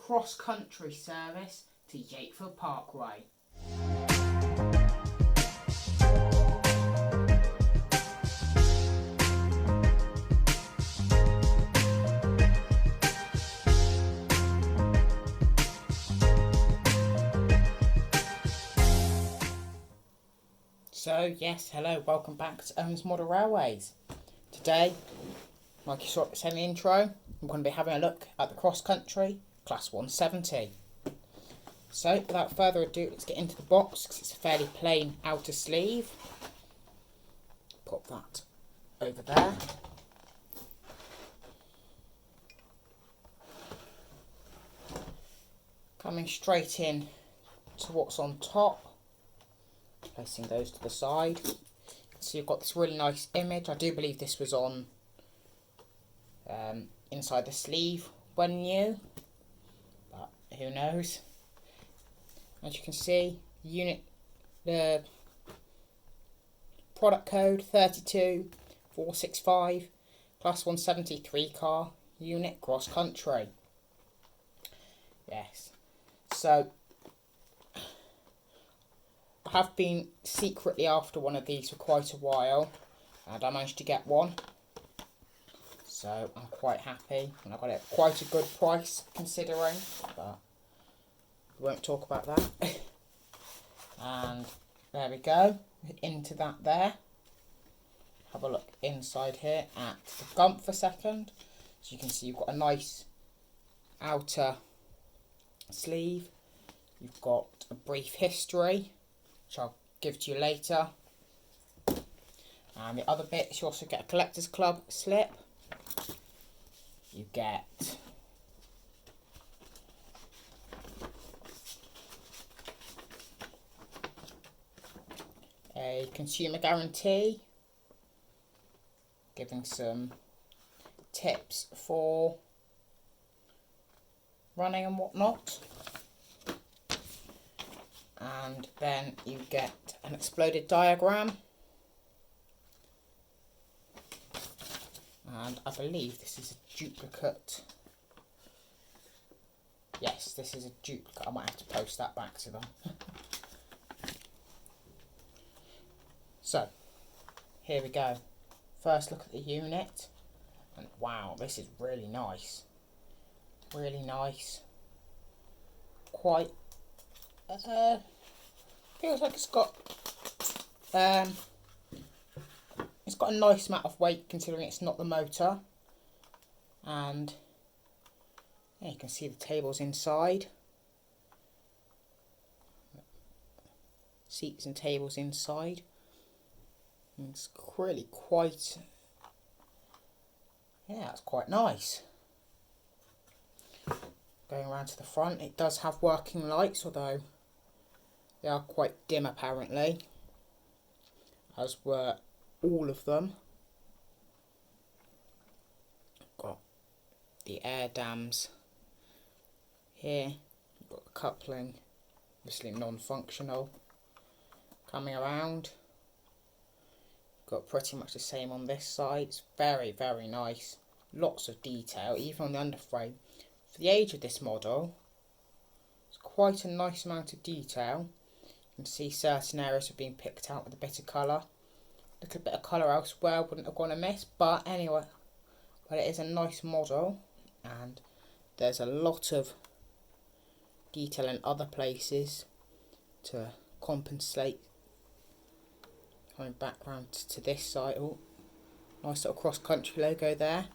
cross-country service to Yateford Parkway. So yes, hello, welcome back to Owen's Model Railways. Today, like you saw in the intro, I'm going to be having a look at the CrossCountry Class 170. So without further ado, let's get into the box because it's a fairly plain outer sleeve. Pop that over there. Coming straight in to what's on top. Placing those to the side. So you've got this really nice image. I do believe this was on inside the sleeve when new, but who knows. As you can see, the product code 32465, Class 173 car, unit cross country. Yes, so I have been secretly after one of these for quite a while, and I managed to get one, so I'm quite happy, and I got it at quite a good price considering, but we won't talk about that. And there we go, into that there. Have a look inside here at the gump for a second. So you can see you've got a nice outer sleeve, you've got a brief history, which I'll give to you later. And the other bits, you also get a collector's club slip. You get a consumer guarantee, giving some tips for running and whatnot. And then you get an exploded diagram, and I believe this is a duplicate. Yes, this is a duplicate. I might have to post that back to them. So here we go, first look at the unit, and wow, this is really nice, quite feels like it's got a nice amount of weight considering it's not the motor. And yeah, you can see the tables inside, seats and tables inside. And it's really quite, yeah, it's quite nice. Going around to the front, it does have working lights, although they are quite dim apparently, as were all of them. Got the air dams here, you've got the coupling, obviously non-functional. Coming around, got pretty much the same on this side. It's very, very nice. Lots of detail, even on the underframe. For the age of this model, it's quite a nice amount of detail. You can see certain areas have been picked out with a bit of colour. A little bit of colour elsewhere wouldn't have gone amiss, but anyway, but it is a nice model, and there's a lot of detail in other places to compensate. Coming back round to this side, oh, nice little CrossCountry logo there.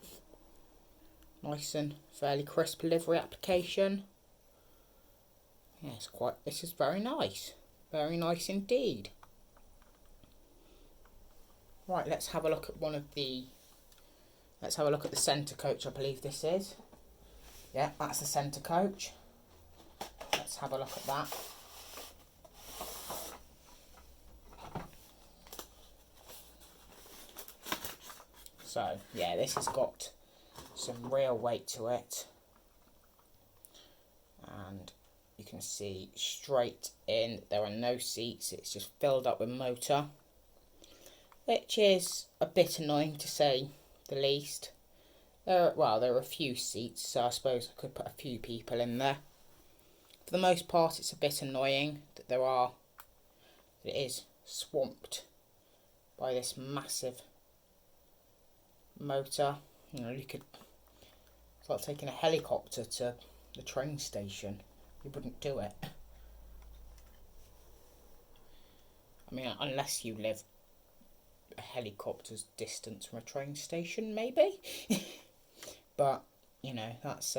Nice and fairly crisp livery application. Yeah, this is very nice. Very nice indeed. Right, let's have a look at let's have a look at the centre coach, I believe this is. Yeah, that's the centre coach. Let's have a look at that. So, yeah, this has got some real weight to it. And you can see straight in, there are no seats, it's just filled up with motor, which is a bit annoying to say the least. There are a few seats, so I suppose I could put a few people in there. For the most part, it's a bit annoying that it is swamped by this massive motor. You know, it's like taking a helicopter to the train station. You wouldn't do it. I mean, unless you live a helicopter's distance from a train station, maybe. But, you know, that's...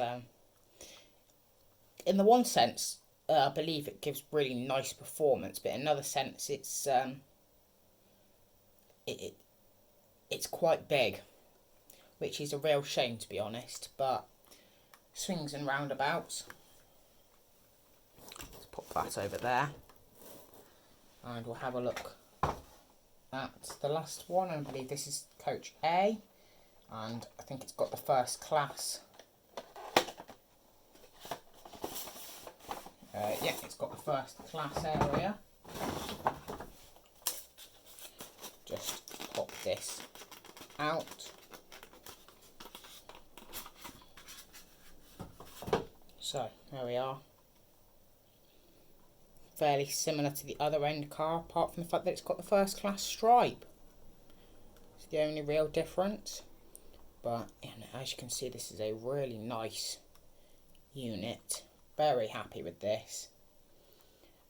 in the one sense, I believe it gives really nice performance, but in another sense, it's quite big, which is a real shame, to be honest. But swings and roundabouts. Let's pop that over there, and we'll have a look at the last one. I believe this is coach A, and I think it's got the first class. Yeah, it's got the first class area. Just pop this out. So, there we are. Fairly similar to the other end car, apart from the fact that it's got the first class stripe. It's the only real difference. But, as you can see, this is a really nice unit. Very happy with this.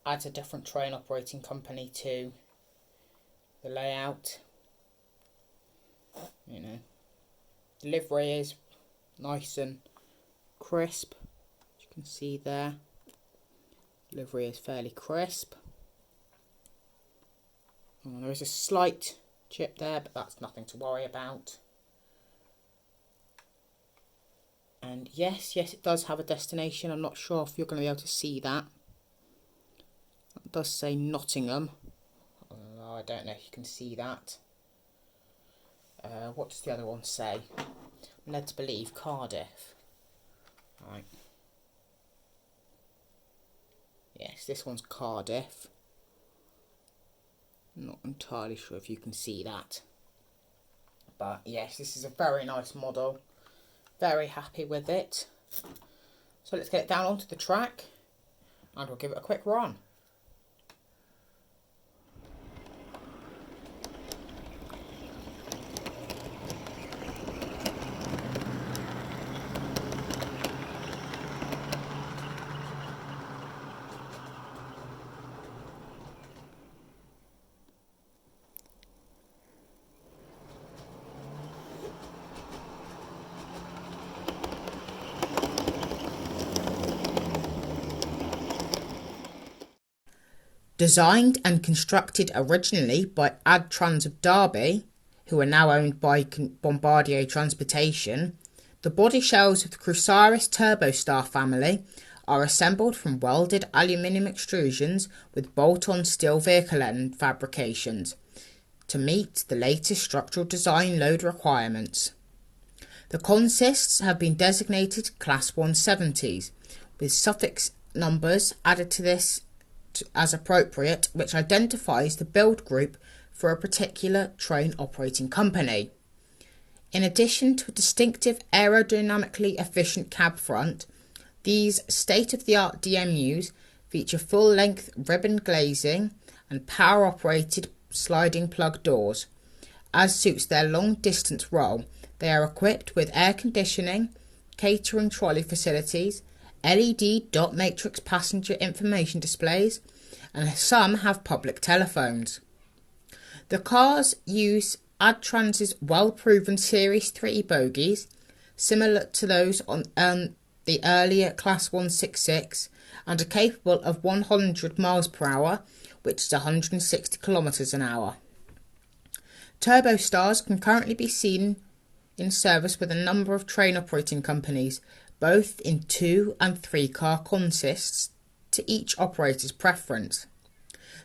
Adds a different train operating company to the layout. You know, the livery is nice and crisp. As you can see there, livery is fairly crisp. And there is a slight chip there, but that's nothing to worry about. And yes, it does have a destination. I'm not sure if you're going to be able to see that. It does say Nottingham. I don't know if you can see that. What does the other one say? I'm led to believe Cardiff. Right. Yes, this one's Cardiff. I'm not entirely sure if you can see that. But yes, this is a very nice model. Very happy with it. So let's get it down onto the track and we'll give it a quick run. Designed and constructed originally by Adtrans of Derby, who are now owned by Bombardier Transportation, the body shells of the Cruciaris Turbostar family are assembled from welded aluminium extrusions with bolt-on steel vehicle end fabrications to meet the latest structural design load requirements. The consists have been designated Class 170s, with suffix numbers added to this as appropriate, which identifies the build group for a particular train operating company. In addition to a distinctive aerodynamically efficient cab front, these state-of-the-art DMUs feature full-length ribbon glazing and power-operated sliding plug doors. As suits their long-distance role, they are equipped with air conditioning, catering trolley facilities, LED dot matrix passenger information displays, and some have public telephones. The cars use Adtrans's well-proven Series 3 bogies, similar to those on the earlier Class 166, and are capable of 100 miles per hour, which is 160 kilometers an hour. Turbostars can currently be seen in service with a number of train operating companies, both in 2 and 3 car consists, to each operator's preference.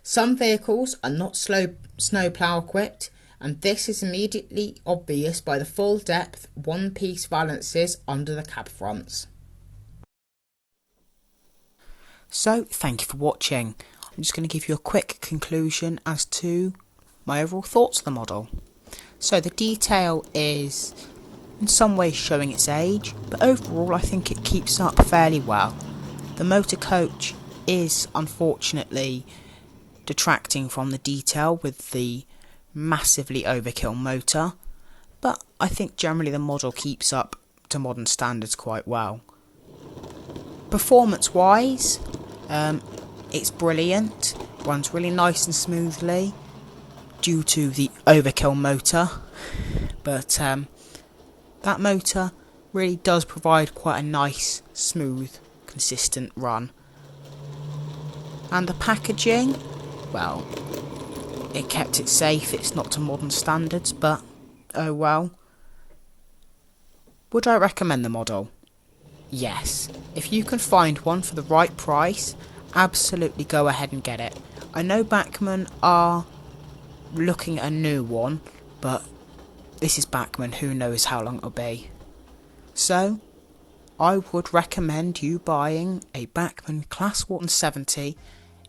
Some vehicles are not snowplow equipped, and this is immediately obvious by the full depth one-piece valances under the cab fronts. So, thank you for watching. I'm just going to give you a quick conclusion as to my overall thoughts of the model. So the detail is in some ways showing its age, but overall I think it keeps up fairly well. The motor coach is unfortunately detracting from the detail with the massively overkill motor, but I think generally the model keeps up to modern standards quite well. Performance wise, it's brilliant, runs really nice and smoothly due to the overkill motor, but that motor really does provide quite a nice, smooth, consistent run. And the packaging, well, it kept it safe, it's not to modern standards, but oh well. Would I recommend the model? Yes. If you can find one for the right price, absolutely go ahead and get it. I know Bachman are looking at a new one, but this is Bachman, who knows how long it'll be. So, I would recommend you buying a Bachmann Class 170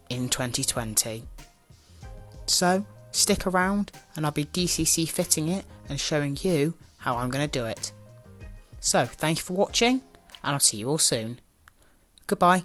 in 2020. So, stick around and I'll be DCC fitting it and showing you how I'm going to do it. So, thank you for watching and I'll see you all soon. Goodbye.